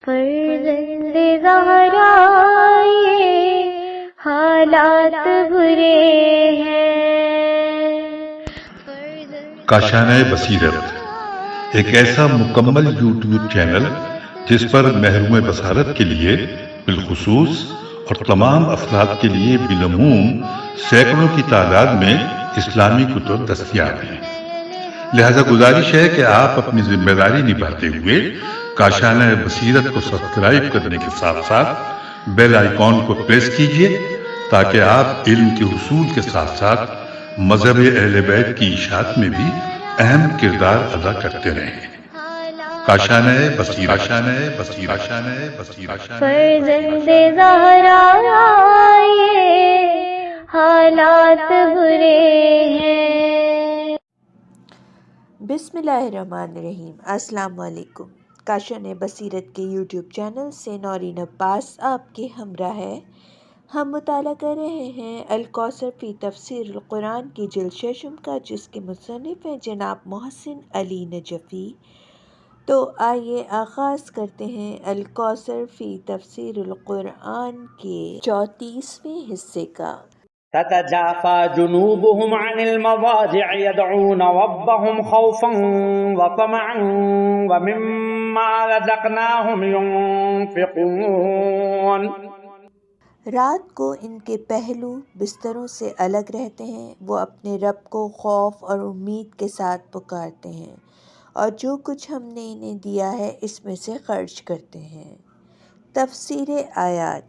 فرزند زہرا یہ حالات برے ہیں۔ کاشانہ بصیرت ایک ایسا مکمل یوٹیوب چینل جس پر محروم بصارت کے لیے بالخصوص اور تمام افراد کے لیے بالعموم سینکڑوں کی تعداد میں اسلامی کتب دستیاب ہیں۔ لہذا گزارش ہے کہ آپ اپنی ذمہ داری نبھاتے ہوئے کاشانہ بصیرت کو سبسکرائب کرنے کے ساتھ ساتھ بیل آئیکن کو پریس کیجئے تاکہ آپ علم کے حصول کے ساتھ ساتھ مذہب اہل بیت کی اشاعت میں بھی اہم کردار ادا کرتے رہیں۔ کاشانہ بصیرت۔ فرزند زہرا یہ حالات برے ہیں۔ بسم اللہ الرحمن الرحیم۔ السلام علیکم۔ کاشانہ بصیرت کے یوٹیوب چینل سے نورین عباس آپ کے ہمراہ ہے۔ ہم مطالعہ کر رہے ہیں الکوثر فی تفسیر القرآن کی جلد ششم کا، جس کے مصنف ہیں جناب محسن علی نجفی۔ تو آئیے آغاز کرتے ہیں الکوثر فی تفسیر القرآن کے 34ویں حصے کا۔ تتجافى جنوبهم عن المضاجع يدعون ربهم خوفا وطمعا ومما رزقناهم ينفقون۔ رات کو ان کے پہلو بستروں سے الگ رہتے ہیں، وہ اپنے رب کو خوف اور امید کے ساتھ پکارتے ہیں، اور جو کچھ ہم نے انہیں دیا ہے اس میں سے خرچ کرتے ہیں۔ تفسیر آیات۔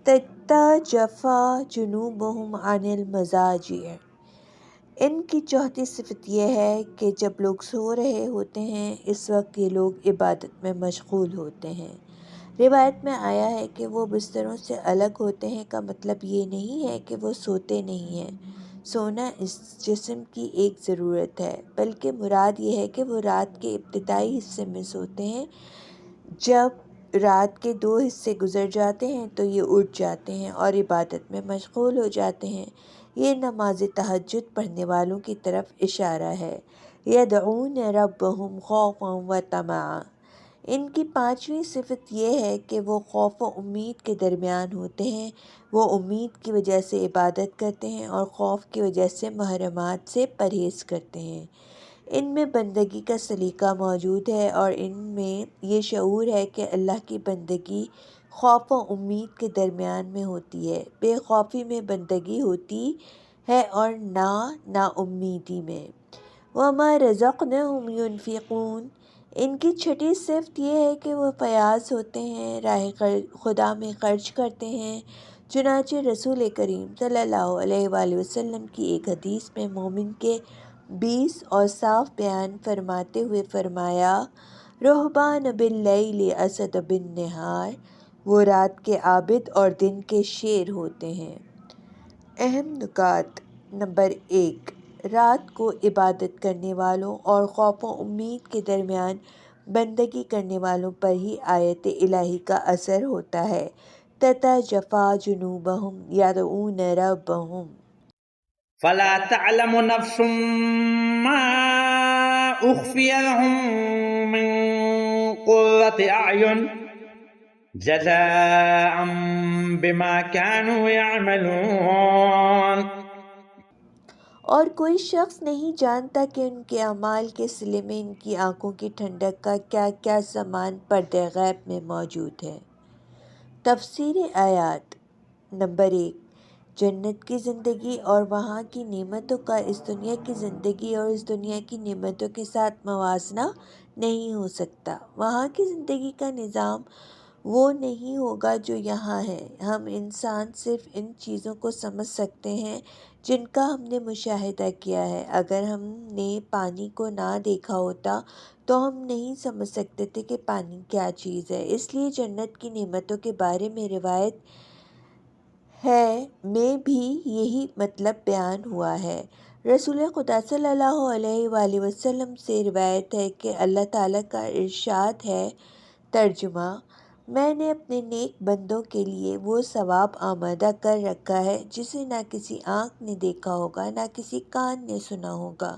تتجافى جنوبهم عن المضاجع، ان کی چوتھی صفت یہ ہے کہ جب لوگ سو رہے ہوتے ہیں اس وقت یہ لوگ عبادت میں مشغول ہوتے ہیں۔ روایت میں آیا ہے کہ وہ بستروں سے الگ ہوتے ہیں کا مطلب یہ نہیں ہے کہ وہ سوتے نہیں ہیں، سونا اس جسم کی ایک ضرورت ہے، بلکہ مراد یہ ہے کہ وہ رات کے ابتدائی حصے میں سوتے ہیں۔ جب رات کے 2 حصے گزر جاتے ہیں تو یہ اٹھ جاتے ہیں اور عبادت میں مشغول ہو جاتے ہیں۔ یہ نماز تہجد پڑھنے والوں کی طرف اشارہ ہے۔ یدعون ربهم خوفا وطمعا، ان کی 5ویں صفت یہ ہے کہ وہ خوف و امید کے درمیان ہوتے ہیں، وہ امید کی وجہ سے عبادت کرتے ہیں اور خوف کی وجہ سے محرمات سے پرہیز کرتے ہیں۔ ان میں بندگی کا سلیقہ موجود ہے اور ان میں یہ شعور ہے کہ اللہ کی بندگی خوف و امید کے درمیان میں ہوتی ہے۔ بے خوفی میں بندگی ہوتی ہے اور نہ امیدی میں۔ وَمَا رَزَقْنَاهُمْ يُنْفِقُونَ، ان کی 6ٹھی صفت یہ ہے کہ وہ فیاض ہوتے ہیں، راہ خدا میں خرچ کرتے ہیں۔ چنانچہ رسول کریم صلی اللہ علیہ وآلہ وسلم کی ایک حدیث میں مومن کے 20 اوصاف بیان فرماتے ہوئے فرمایا، رہبان باللیل اسد بالنہار، وہ رات کے عابد اور دن کے شیر ہوتے ہیں۔ اہم نکات۔ نمبر 1، رات کو عبادت کرنے والوں اور خوف و امید کے درمیان بندگی کرنے والوں پر ہی آیت الہی کا اثر ہوتا ہے۔ تتجافى جنوبهم يدعون ربهم فلا تعلم نفس ما أخفي لهم من قرة أعين جزاء بما كانوا يعملون۔ اور کوئی شخص نہیں جانتا کہ ان کے اعمال کے صلے میں ان کی آنکھوں کی ٹھنڈک کا کیا کیا سامان پردہ غیب میں موجود ہے۔ تفسیر آیات۔ نمبر 1، جنت کی زندگی اور وہاں کی نعمتوں کا اس دنیا کی زندگی اور اس دنیا کی نعمتوں کے ساتھ موازنہ نہیں ہو سکتا۔ وہاں کی زندگی کا نظام وہ نہیں ہوگا جو یہاں ہے۔ ہم انسان صرف ان چیزوں کو سمجھ سکتے ہیں جن کا ہم نے مشاہدہ کیا ہے۔ اگر ہم نے پانی کو نہ دیکھا ہوتا تو ہم نہیں سمجھ سکتے تھے کہ پانی کیا چیز ہے۔ اس لیے جنت کی نعمتوں کے بارے میں روایت ہے میں بھی یہی مطلب بیان ہوا ہے۔ رسول خدا صلی اللہ علیہ وآلہ وسلم سے روایت ہے کہ اللہ تعالیٰ کا ارشاد ہے، ترجمہ، میں نے اپنے نیک بندوں کے لیے وہ ثواب آمادہ کر رکھا ہے جسے نہ کسی آنکھ نے دیکھا ہوگا، نہ کسی کان نے سنا ہوگا،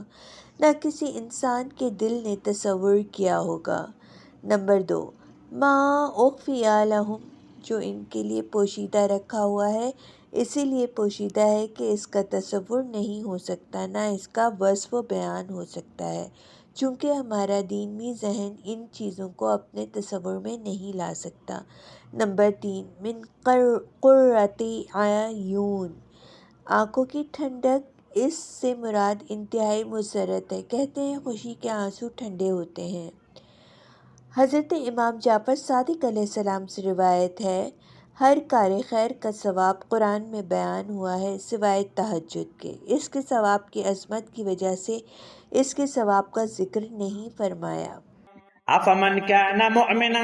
نہ کسی انسان کے دل نے تصور کیا ہوگا۔ نمبر 2، ما اخفی لہم، جو ان کے لیے پوشیدہ رکھا ہوا ہے، اسی لیے پوشیدہ ہے کہ اس کا تصور نہیں ہو سکتا، نہ اس کا وصف و بیان ہو سکتا ہے، چونکہ ہمارا دینی ذہن ان چیزوں کو اپنے تصور میں نہیں لا سکتا۔ نمبر 3، من قرۃ اعین، آنکھوں کی ٹھنڈک۔ اس سے مراد انتہائی مسرت ہے۔ کہتے ہیں خوشی کے آنسو ٹھنڈے ہوتے ہیں۔ حضرت امام جعفر صادق علیہ السلام سے روایت ہے، ہر کار خیر کا ثواب قرآن میں بیان ہوا ہے سوائے تہجد کے۔ اس کے ثواب کی عظمت کی وجہ سے اس کے ثواب کا ذکر نہیں فرمایا۔ افمن كان مؤمنا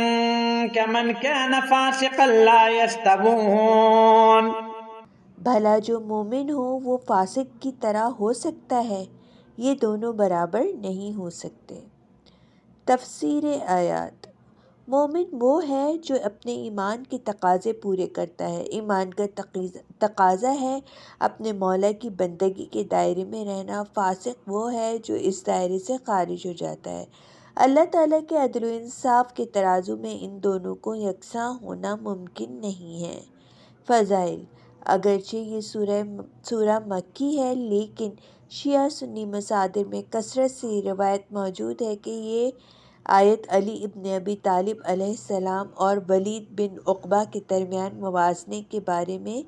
كمن كان فاسقا لا يستوون، بھلا جو مومن ہو وہ فاسق کی طرح ہو سکتا ہے؟ یہ دونوں برابر نہیں ہو سکتے۔ تفسیر آیات۔ مومن وہ ہے جو اپنے ایمان کے تقاضے پورے کرتا ہے۔ ایمان کا تقاضا ہے اپنے مولا کی بندگی کے دائرے میں رہنا۔ فاسق وہ ہے جو اس دائرے سے خارج ہو جاتا ہے۔ اللہ تعالیٰ کے عدل و انصاف کے ترازو میں ان دونوں کو یکساں ہونا ممکن نہیں ہے۔ فضائل۔ اگرچہ یہ سورہ مکی ہے لیکن شیعہ سنی مصادر میں کثرت سے یہ روایت موجود ہے کہ یہ آیت علی ابن ابی طالب علیہ السلام اور ولید بن عقبہ کے درمیان موازنے کے بارے میں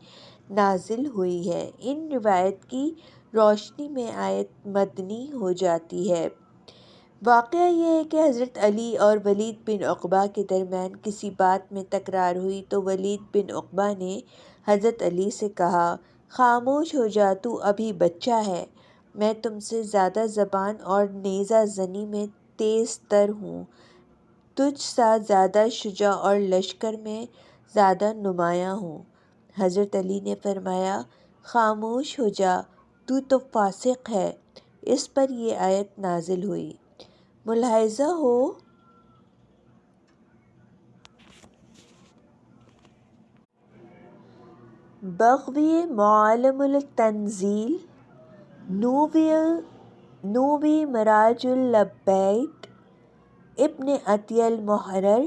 نازل ہوئی ہے۔ ان روایت کی روشنی میں آیت مدنی ہو جاتی ہے۔ واقعہ یہ ہے کہ حضرت علی اور ولید بن عقبہ کے درمیان کسی بات میں تکرار ہوئی تو ولید بن عقبہ نے حضرت علی سے کہا، خاموش ہو جا، تو ابھی بچہ ہے، میں تم سے زیادہ زبان اور نیزہ زنی میں تیز تر ہوں، تجھ سا زیادہ شجاع اور لشکر میں زیادہ نمایاں ہوں۔ حضرت علی نے فرمایا، خاموش ہو جا، تو فاسق ہے۔ اس پر یہ آیت نازل ہوئی۔ ملاحظہ ہو بغوی معالم التنزیل، نووی مراج اللبیت، ابن عطیہ المحرر،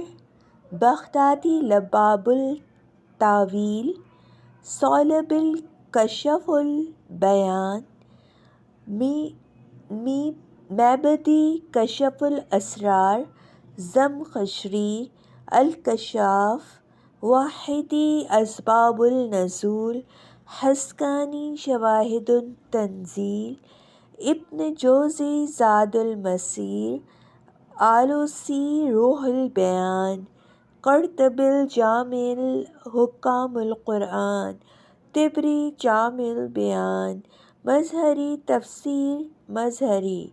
بغدادی لباب التاویل، صلب الکشف البیان، میبدی کشف الاسرار، زمخشری، الکشاف، واحدی اسباب النزول، حسکانی شواہد التنزیل، ابن جوزی زاد المسیر، آلوسی روح البیان، قرطبی الجامع الحکام القرآن، طبری جامع البیان، مظہری تفسیر مظہری،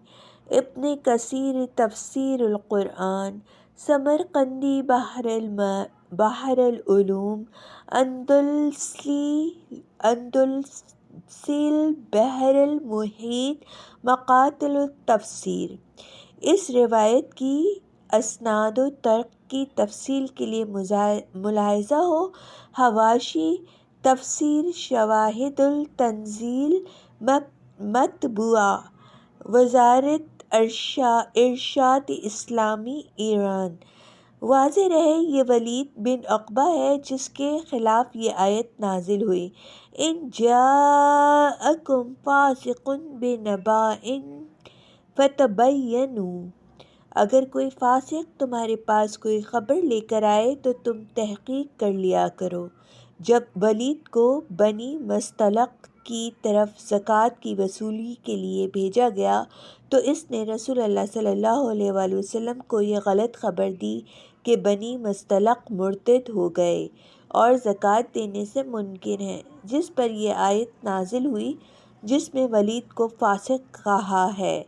ابن کثیر تفسیر القرآن، سمرقندی بحر العلوم، اندلسی البحر المحیط، مقاتل التفسیر۔ اس روایت کی اسناد و طرق کی تفصیل کے لیے ملاحظہ ہو حواشی تفسیر شواہد التنزیل، مطبوعہ وزارت ارشاد اسلامی ایران۔ واضح رہے یہ ولید بن عقبہ ہے جس کے خلاف یہ آیت نازل ہوئی۔ ان جاءکم فاسق بنبأ فتبینوا، اگر کوئی فاسق تمہارے پاس کوئی خبر لے کر آئے تو تم تحقیق کر لیا کرو۔ جب ولید کو بنی مستلق کی طرف زکوٰۃ کی وصولی کے لیے بھیجا گیا تو اس نے رسول اللہ صلی اللہ علیہ وآلہ وسلم کو یہ غلط خبر دی کہ بنی مستلق مرتد ہو گئے اور زکوٰۃ دینے سے منکر ہیں، جس پر یہ آیت نازل ہوئی جس میں ولید کو فاسق کہا ہے۔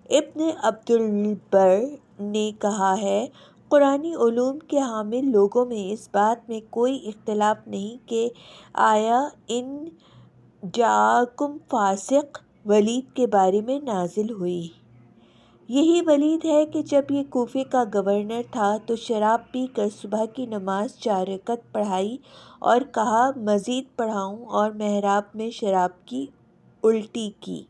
ابن عبد البر نے کہا ہے، قرآنی علوم کے حامل لوگوں میں اس بات میں کوئی اختلاف نہیں کہ آیا ان جاءکم فاسق ولید کے بارے میں نازل ہوئی۔ یہی ولید ہے کہ جب یہ کوفے کا گورنر تھا تو شراب پی کر صبح کی نماز 4 رکعت پڑھائی اور کہا مزید پڑھاؤں، اور محراب میں شراب کی الٹی کی۔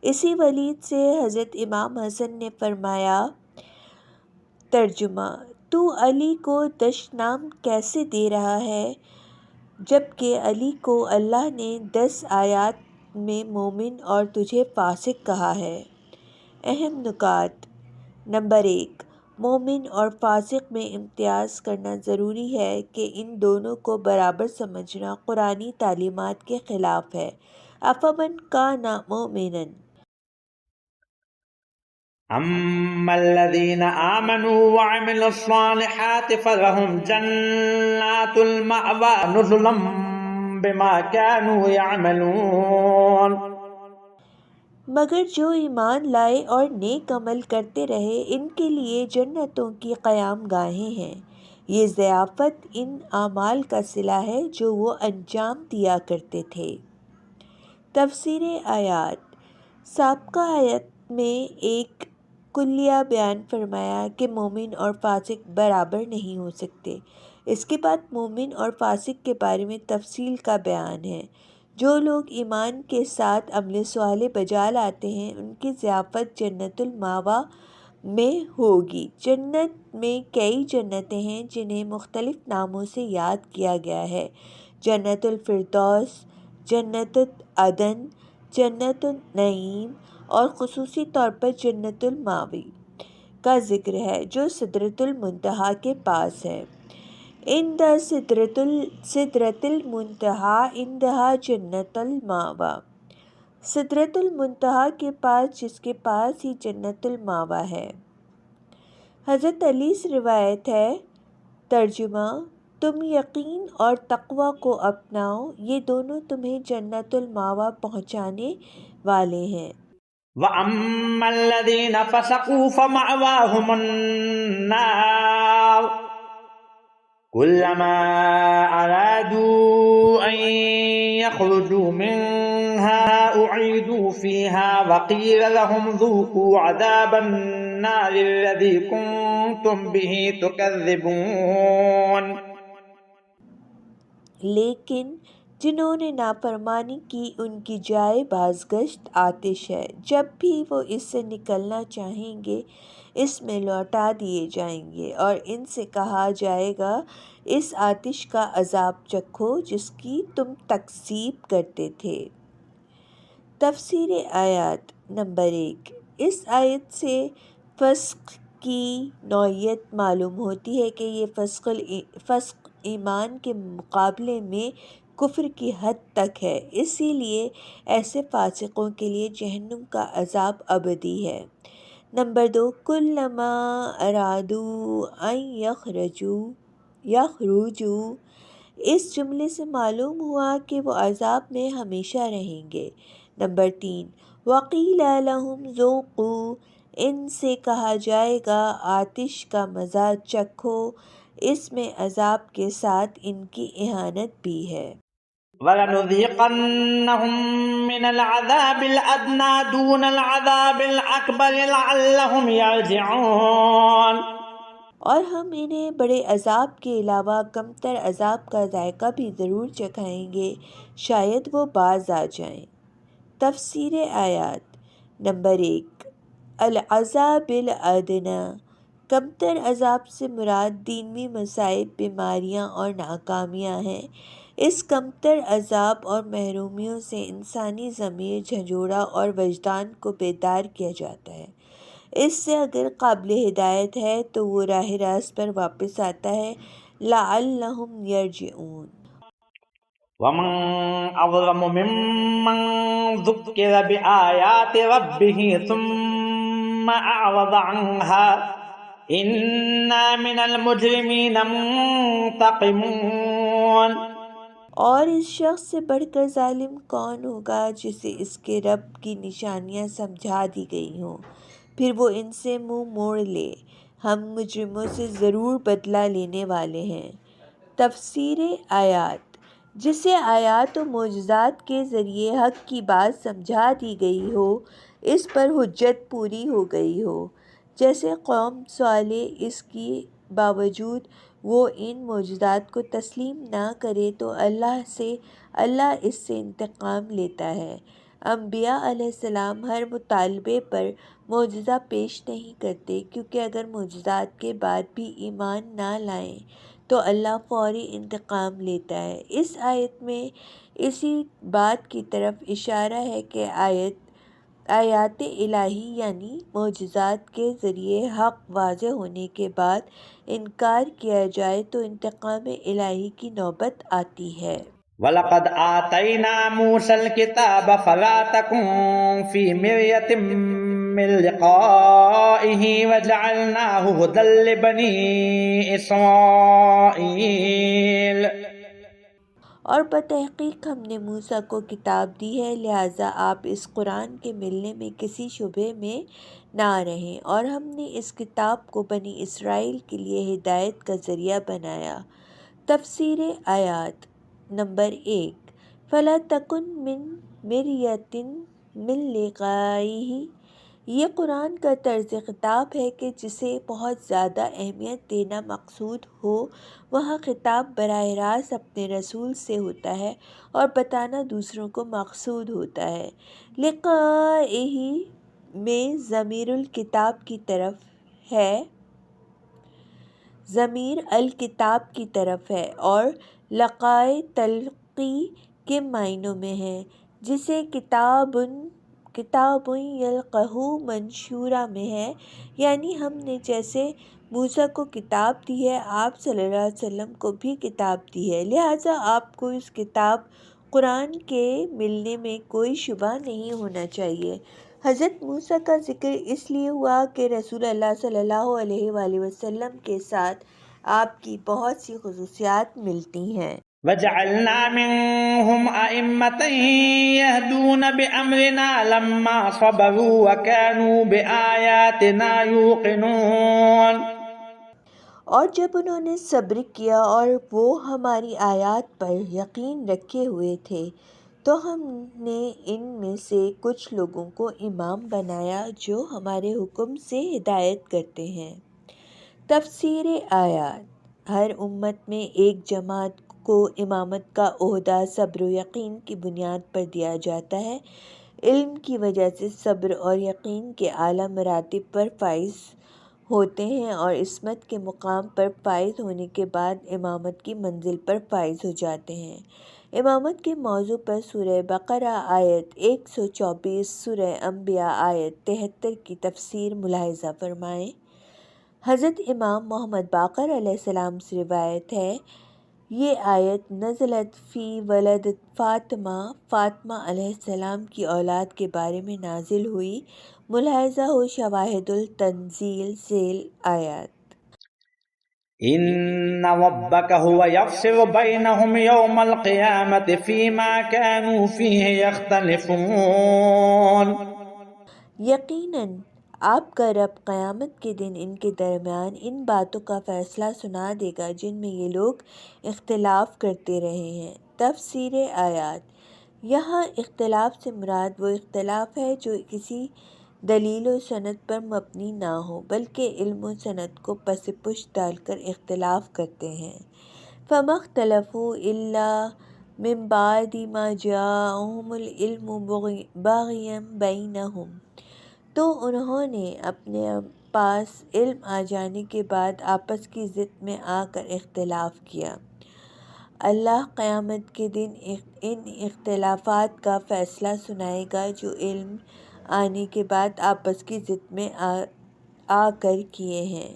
اسی ولید سے حضرت امام حسن نے فرمایا، ترجمہ: تو علی کو دشت نام کیسے دے رہا ہے جبکہ علی کو اللہ نے 10 آیات میں مومن اور تجھے فاسق کہا ہے؟ اہم نکات: نمبر 1، مومن اور فاسق میں امتیاز کرنا ضروری ہے کہ ان دونوں کو برابر سمجھنا قرآنی تعلیمات کے خلاف ہے۔ افمن کان مؤمنا أما الذين آمنوا وعملوا الصالحات فلهم جنات المأوى نزلا بما كانوا يعملون۔ مگر جو ایمان لائے اور نیک عمل کرتے رہے ان کے لیے جنتوں کی قیام گاہیں ہیں، یہ ضیافت ان اعمال کا صلہ ہے جو وہ انجام دیا کرتے تھے۔ تفسیر آیات: سابقہ آیت میں ایک کلیہ بیان فرمایا کہ مومن اور فاسق برابر نہیں ہو سکتے۔ اس کے بعد مومن اور فاسق کے بارے میں تفصیل کا بیان ہے۔ جو لوگ ایمان کے ساتھ عمل صالح بجا لاتے ہیں ان کی ضیافت جنت المأویٰ میں ہوگی۔ جنت میں کئی جنتیں ہیں جنہیں مختلف ناموں سے یاد کیا گیا ہے: جنت الفردوس، جنت عدن، جنت النعیم اور خصوصی طور پر جنت المأوی کا ذکر ہے جو سدرۃ المنتہا کے پاس ہے۔ عند سدرۃ المنتہا عندہا جنت المأویٰ، سدرۃ المنتہا کے پاس جس کے پاس ہی جنت المأویٰ ہے۔ حضرت علی سے روایت ہے، ترجمہ: تم یقین اور تقوی کو اپناؤ، یہ دونوں تمہیں جنت المأویٰ پہنچانے والے ہیں۔ وَأَمَّا الَّذِينَ فَسَقُوا فَمَأْوَاهُمُ النَّارُ كُلَّمَا أَرَادُوا أَن يَخْرُجُوا مِنْهَا أُعِيدُوا فِيهَا وَقِيلَ لَهُمْ ذُوقُوا عَذَابَ النَّارِ الَّذِي كُنْتُمْ بِهِ تُكَذِّبُونَ۔ لیکن جنہوں نے نافرمانی کی ان کی جائے بازگشت آتش ہے، جب بھی وہ اس سے نکلنا چاہیں گے اس میں لوٹا دیے جائیں گے اور ان سے کہا جائے گا اس آتش کا عذاب چکھو جس کی تم تکذیب کرتے تھے۔ تفسیر آیات: نمبر 1، اس آیت سے فسق کی نوعیت معلوم ہوتی ہے کہ یہ فسق ایمان کے مقابلے میں کفر کی حد تک ہے، اسی لیے ایسے فاسقوں کے لیے جہنم کا عذاب ابدی ہے۔ نمبر 2، کلما ارادوا ان یخرجوا، اس جملے سے معلوم ہوا کہ وہ عذاب میں ہمیشہ رہیں گے۔ نمبر 3، وقیل لہم ذوقوا، ان سے کہا جائے گا آتش کا مزہ چکھو، اس میں عذاب کے ساتھ ان کی اہانت بھی ہے۔ وَلَنُذِيقَنَّهُم مِّنَ الْعَذَابِ الْأَدْنَىٰ دُونَ الْعَذَابِ الْأَكْبَرِ لَعَلَّهُمْ يَرْجِعُونَ، اور ہم انہیں بڑے عذاب کے علاوہ کمتر عذاب کا ذائقہ بھی ضرور چکھائیں گے، شاید وہ باز آ جائیں۔ تفسیر آیات: نمبر 1، العذاب الادنیٰ، کمتر عذاب سے مراد دینوی مصائب، بیماریاں اور ناکامیاں ہیں۔ اس کمتر عذاب اور محرومیوں سے انسانی ضمیر جھنجھوڑا اور وجدان کو بیدار کیا جاتا ہے۔ اس سے اگر قابل ہدایت ہے تو وہ راہ راست پر واپس آتا ہے۔ لعلہم یرجعون۔ وَمَنْ أَظْلَمُ مِمَّنْ ذُكِّرَ بِآيَاتِ رَبِّهِ ثُمَّ أَعْرَضَ عَنْهَا إِنَّا مِنَ الْمُجْرِمِينَ مُنْتَقِمُونَ۔ اور اس شخص سے بڑھ کر ظالم کون ہوگا جسے اس کے رب کی نشانیاں سمجھا دی گئی ہوں، پھر وہ ان سے منہ موڑ لے، ہم مجرموں سے ضرور بدلہ لینے والے ہیں۔ تفسیر آیات: جسے آیات و معجزات کے ذریعے حق کی بات سمجھا دی گئی ہو، اس پر حجت پوری ہو گئی ہو، جیسے قوم صالح، اس کی باوجود وہ ان معجزات کو تسلیم نہ کرے تو اللہ اس سے انتقام لیتا ہے۔ انبیاء علیہ السلام ہر مطالبے پر معجزہ پیش نہیں کرتے، کیونکہ اگر معجزات کے بعد بھی ایمان نہ لائیں تو اللہ فوری انتقام لیتا ہے۔ اس آیت میں اسی بات کی طرف اشارہ ہے کہ آیات الہی یعنی معجزات کے ذریعے حق واضح ہونے کے بعد انکار کیا جائے تو انتقام الہی کی نوبت آتی ہے۔ وَلَقَدْ آتَيْنَا مُوسَى الْكِتَابَ فَلَا تَكُنْ فِي مِرْيَةٍ مِّن لِقَائِهِ وَجَعَلْنَاهُ هُدًى لِبَنِي إِسْرَائِيلَ۔ اور بتحقیق ہم نے موسیٰ کو کتاب دی ہے، لہٰذا آپ اس قرآن کے ملنے میں کسی شبہے میں نہ رہیں، اور ہم نے اس کتاب کو بنی اسرائیل کے لیے ہدایت کا ذریعہ بنایا۔ تفسیر آیات نمبر 1۔ فَلَا تَكُن مِّن مِّرْيَةٍ مِّن لِقَائِهِ، یہ قرآن کا طرز خطاب ہے کہ جسے بہت زیادہ اہمیت دینا مقصود ہو، وہاں خطاب براہ راست اپنے رسول سے ہوتا ہے اور بتانا دوسروں کو مقصود ہوتا ہے۔ لقائہ میں ضمیر الکتاب کی طرف ہے، ضمیر الکتاب کی طرف ہے، اور لقائے تلقی کے معنوں میں ہے، جسے کتاب یلقہ منشورہ میں ہے، یعنی ہم نے جیسے موسیٰ کو کتاب دی ہے، آپ صلی اللہ علیہ وسلم کو بھی کتاب دی ہے، لہٰذا آپ کو اس کتاب قرآن کے ملنے میں کوئی شبہ نہیں ہونا چاہیے۔ حضرت موسیٰ کا ذکر اس لیے ہوا کہ رسول اللہ صلی اللہ علیہ وآلہ وسلم کے ساتھ آپ کی بہت سی خصوصیات ملتی ہیں۔ وَجَعَلْنَا مِنْهُمْ أَئِمَّةً يَهْدُونَ بِأَمْرِنَا لَمَّا صَبَرُوا وَكَانُوا بِآيَاتِنَا يُوقِنُونَ۔ اور جب انہوں نے صبر کیا اور وہ ہماری آیات پر یقین رکھے ہوئے تھے تو ہم نے ان میں سے کچھ لوگوں کو امام بنایا جو ہمارے حکم سے ہدایت کرتے ہیں۔ تفسیر آیات۔ ہر امت میں ایک جماعت کو امامت کا عہدہ صبر و یقین کی بنیاد پر دیا جاتا ہے۔ علم کی وجہ سے صبر اور یقین کے اعلیٰ مراتب پر فائز ہوتے ہیں اور عصمت کے مقام پر فائز ہونے کے بعد امامت کی منزل پر فائز ہو جاتے ہیں۔ امامت کے موضوع پر سورہ بقرہ آیت 124، سورہ انبیاء آیت 73 کی تفسیر ملاحظہ فرمائیں۔ حضرت امام محمد باقر علیہ السلام سے روایت ہے، یہ آیت نزلت فی ولدت فاطمہ علیہ السلام کی اولاد کے بارے میں نازل ہوئی۔ ملاحظہ ہو شواہد التنزیل ذیل آیات۔ إِنَّ رَبَّكَ هُوَ يَفْصِلُ بَيْنَهُمْ يَوْمَ الْقِيَامَةِ فِيمَا كَانُوا فِيهِ يَخْتَلِفُونَ۔ یقیناً آپ کا رب قیامت کے دن ان کے درمیان ان باتوں کا فیصلہ سنا دے گا جن میں یہ لوگ اختلاف کرتے رہے ہیں۔ تفسیر آیات۔ یہاں اختلاف سے مراد وہ اختلاف ہے جو کسی دلیل و سند پر مبنی نہ ہو بلکہ علم و سند کو پس پش ڈال کر اختلاف کرتے ہیں۔ فَمَا اخْتَلَفُوا إِلَّا مِن بَعْدِ مَا جَاءَهُمُ الْعِلْمُ بَغْيًا بَيْنَهُمْ، تو انہوں نے اپنے پاس علم آ جانے کے بعد آپس کی ضد میں آ کر اختلاف کیا۔ اللہ قیامت کے دن ان اختلافات کا فیصلہ سنائے گا جو علم آنے کے بعد آپس کی ضد میں آ کر کیے ہیں۔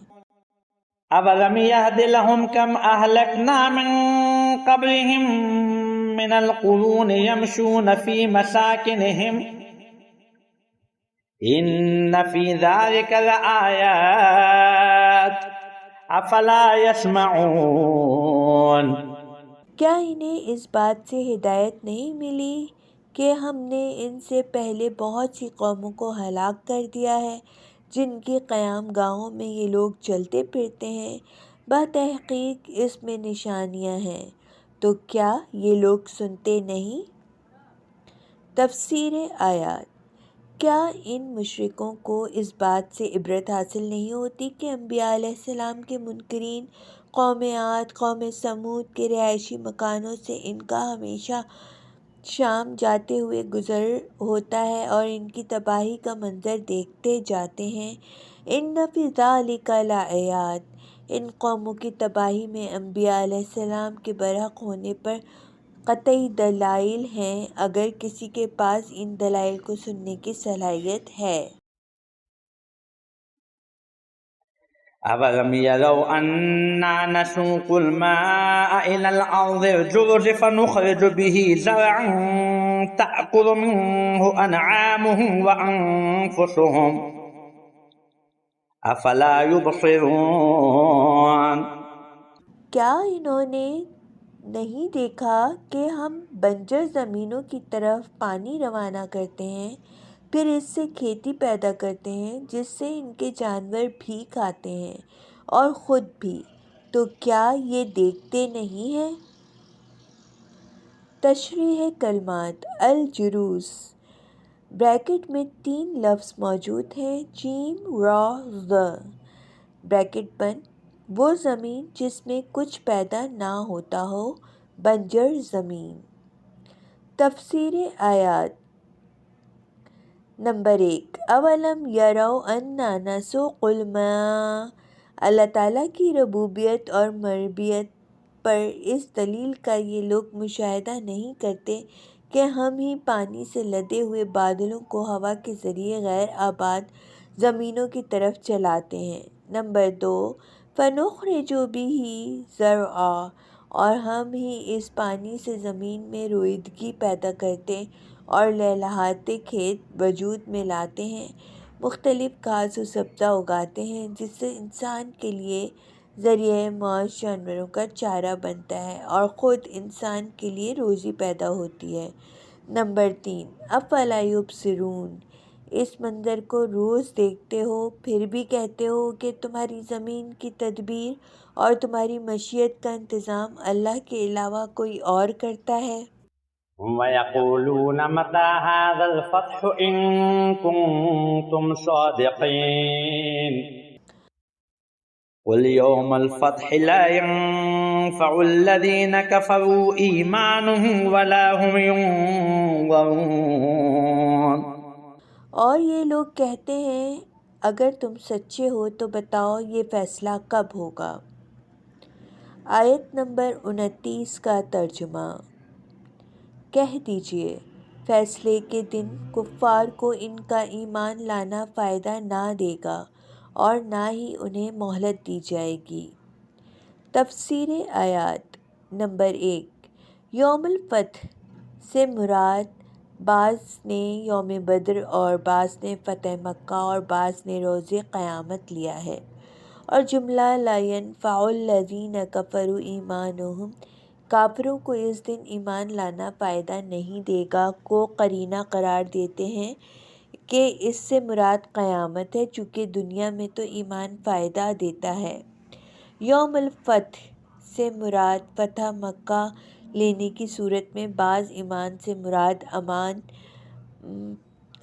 أَوَلَمْ يَهْدِ لَهُمْ كَمْ أَهْلَكْنَا مِن قَبْلِهِم مِّنَ الْقُرُونِ يَمْشُونَ فِي مَسَاكِنِهِمْ إِنَّ فِي ذَلِكَ لَآيَاتٍ أَفَلَا يَسْمَعُونَ۔ کیا انہیں اس بات سے ہدایت نہیں ملی کہ ہم نے ان سے پہلے بہت سی قوموں کو ہلاک کر دیا ہے جن کی قیام گاہوں میں یہ لوگ چلتے پھرتے ہیں؟ بتحقیق اس میں نشانیاں ہیں، تو کیا یہ لوگ سنتے نہیں؟ تفسیر آیات۔ کیا ان مشرکوں کو اس بات سے عبرت حاصل نہیں ہوتی کہ انبیاء علیہ السلام کے منکرین قوم عاد، قوم سمود کے رہائشی مکانوں سے ان کا ہمیشہ شام جاتے ہوئے گزر ہوتا ہے اور ان کی تباہی کا منظر دیکھتے جاتے ہیں۔ ان فی ذالک لآیات، ان قوموں کی تباہی میں انبیاء علیہ السلام کے برحق ہونے پر قطعی دلائل ہیں، اگر کسی کے پاس ان دلائل کو سننے کی صلاحیت ہے۔ أَوَلَمْ يَرَوْا أَنَّا نَسُوقُ الْمَاءَ إِلَى الْأَرْضِ الْجُرُزِ فَنُخْرِجُ بِهِ زَرْعًا تَأْكُلُ مِنْهُ أَنْعَامُهُمْ وَأَنْفُسُهُمْ أَفَلَا يُبْصِرُونَ۔ کیا انہوں نے نہیں دیکھا کہ ہم بنجر زمینوں کی طرف پانی روانہ کرتے ہیں، پھر اس سے کھیتی پیدا کرتے ہیں جس سے ان کے جانور بھی کھاتے ہیں اور خود بھی، تو کیا یہ دیکھتے نہیں ہیں؟ تشریح کلمات: الجروز بریکٹ میں 3 لفظ موجود ہیں: جیم، را، ز، بریکٹ بند۔ وہ زمین جس میں کچھ پیدا نہ ہوتا ہو، بنجر زمین۔ تفسیر آیات: نمبر 1، اولم یروا انا نسوق الماء۔ اللہ تعالیٰ کی ربوبیت اور مربوبیت پر اس دلیل کا یہ لوگ مشاہدہ نہیں کرتے کہ ہم ہی پانی سے لدے ہوئے بادلوں کو ہوا کے ذریعے غیر آباد زمینوں کی طرف چلاتے ہیں۔ نمبر 2، فَنُخْرِجُ بِهِ زَرْعًا، اور ہم ہی اس پانی سے زمین میں رویدگی پیدا کرتے اور لہلہاتے کھیت وجود میں لاتے ہیں، مختلف گھاس و سبزہ اگاتے ہیں جس سے انسان کے لیے ذریعہ معاش جانوروں کا چارہ بنتا ہے اور خود انسان کے لیے روزی پیدا ہوتی ہے۔ نمبر 3، افلا یبصرون، اس منظر کو روز دیکھتے ہو پھر بھی کہتے ہو کہ تمہاری زمین کی تدبیر اور تمہاری معیشت کا انتظام اللہ کے علاوہ کوئی اور کرتا ہے؟ وَيَقُولُونَ مَتَى هَذَا الْفَتْحُ إِن كُنتُمْ صَادِقِينَ قُلْ يَوْمَ الْفَتْحِ لَا يَنفَعُ الَّذِينَ كَفَرُوا إِيمَانُهُمْ وَلَا هُمْ يُنظَرُونَ۔ اور یہ لوگ کہتے ہیں اگر تم سچے ہو تو بتاؤ یہ فیصلہ کب ہوگا؟ آیت نمبر 29 کا ترجمہ: کہہ دیجئے فیصلے کے دن کفار کو ان کا ایمان لانا فائدہ نہ دے گا اور نہ ہی انہیں مہلت دی جائے گی۔ تفسیر آیات: نمبر 1، یوم الفتح سے مراد بعض نے یوم بدر اور بعض نے فتح مکہ اور بعض نے روز قیامت لیا ہے، اور جملہ لا ينفع الذین کفروا ایمانہم، کافروں کو اس دن ایمان لانا فائدہ نہیں دے گا کو قرینہ قرار دیتے ہیں کہ اس سے مراد قیامت ہے، چونکہ دنیا میں تو ایمان فائدہ دیتا ہے۔ یوم الفتح سے مراد فتح مکہ لینے کی صورت میں بعض ایمان سے مراد امان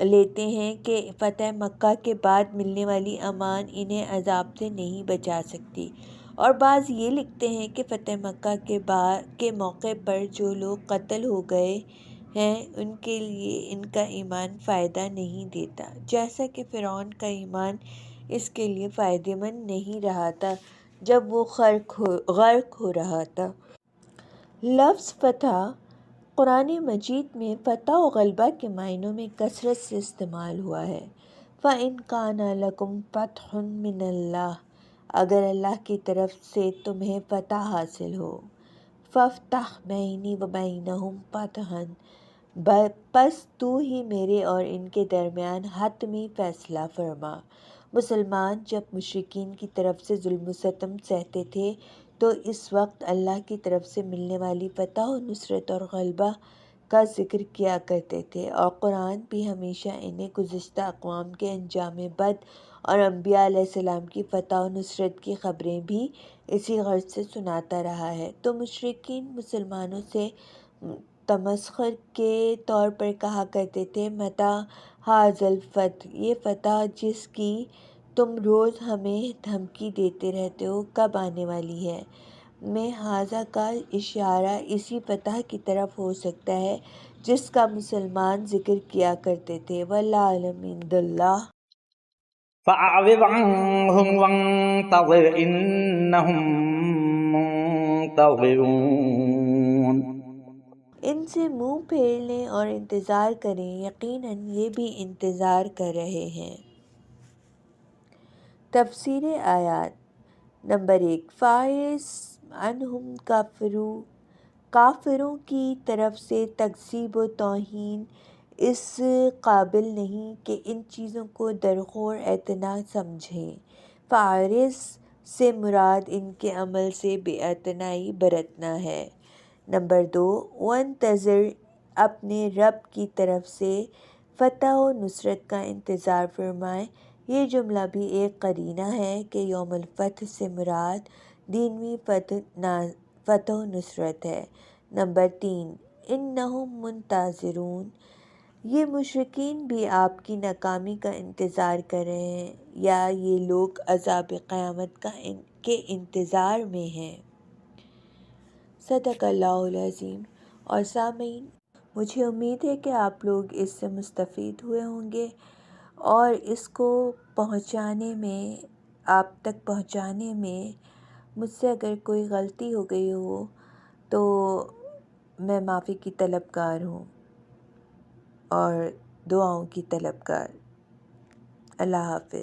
لیتے ہیں کہ فتح مکہ کے بعد ملنے والی امان انہیں عذاب سے نہیں بچا سکتی، اور بعض یہ لکھتے ہیں کہ فتح مکہ کے موقع پر جو لوگ قتل ہو گئے ہیں ان کے لیے ان کا ایمان فائدہ نہیں دیتا، جیسا کہ فرعون کا ایمان اس کے لیے فائدہ مند نہیں رہا تھا جب وہ غرق ہو رہا تھا۔ لفظ فتح قرآن مجید میں فتح و غلبہ کے معنوں میں کثرت سے استعمال ہوا ہے۔ فَإِنْ كَانَ لَكُمْ فَتْحٌ مِّنَ اللَّهِ، اگر اللہ کی طرف سے تمہیں فتح حاصل ہو، فَافْتَحْ بَيْنِي وَبَيْنَهُمْ فَتْحًا، پس تو ہی میرے اور ان کے درمیان حتمی فیصلہ فرما۔ مسلمان جب مشرکین کی طرف سے ظلم و ستم سہتے تھے تو اس وقت اللہ کی طرف سے ملنے والی فتح و نصرت اور غلبہ کا ذکر کیا کرتے تھے، اور قرآن بھی ہمیشہ انہیں گزشتہ اقوام کے انجام بد اور انبیاء علیہ السلام کی فتح و نصرت کی خبریں بھی اسی غرض سے سناتا رہا ہے۔ تو مشرکین مسلمانوں سے تمسخر کے طور پر کہا کرتے تھے: متی ھذا الفتح، یہ فتح جس کی تم روز ہمیں دھمکی دیتے رہتے ہو کب آنے والی ہے؟ میں ھذا کا اشارہ اسی فتح کی طرف ہو سکتا ہے جس کا مسلمان ذکر کیا کرتے تھے۔ واللہ اعلم عند اللہ۔ فأعرض عنهم وانتظر إنهم منتظرون۔ ان سے منہ پھیر لیں اور انتظار کریں، یقیناً یہ بھی انتظار کر رہے ہیں۔ تفسیر آیات نمبر 1، فاعرض عنہم کافروں کی طرف سے تکذیب و توہین اس قابل نہیں کہ ان چیزوں کو درخور اعتنا سمجھیں۔ فاعرض سے مراد ان کے عمل سے بے اعتنائی برتنا ہے۔ نمبر 2، وانتظر اپنے رب کی طرف سے فتح و نصرت کا انتظار فرمائیں۔ یہ جملہ بھی ایک قرینہ ہے کہ یوم الفتح سے مراد دینوی فتح و نصرت ہے۔ نمبر 3، انہم منتظرون، یہ مشرکین بھی آپ کی ناکامی کا انتظار کر رہے ہیں یا یہ لوگ عذاب قیامت کے انتظار میں ہیں۔ صدق اللہ العظیم۔ اور سامعین، مجھے امید ہے کہ آپ لوگ اس سے مستفید ہوئے ہوں گے اور اس کو آپ تک پہنچانے میں مجھ سے اگر کوئی غلطی ہو گئی ہو تو میں معافی کی طلبگار ہوں اور دعاؤں کی طلبگار۔ اللہ حافظ۔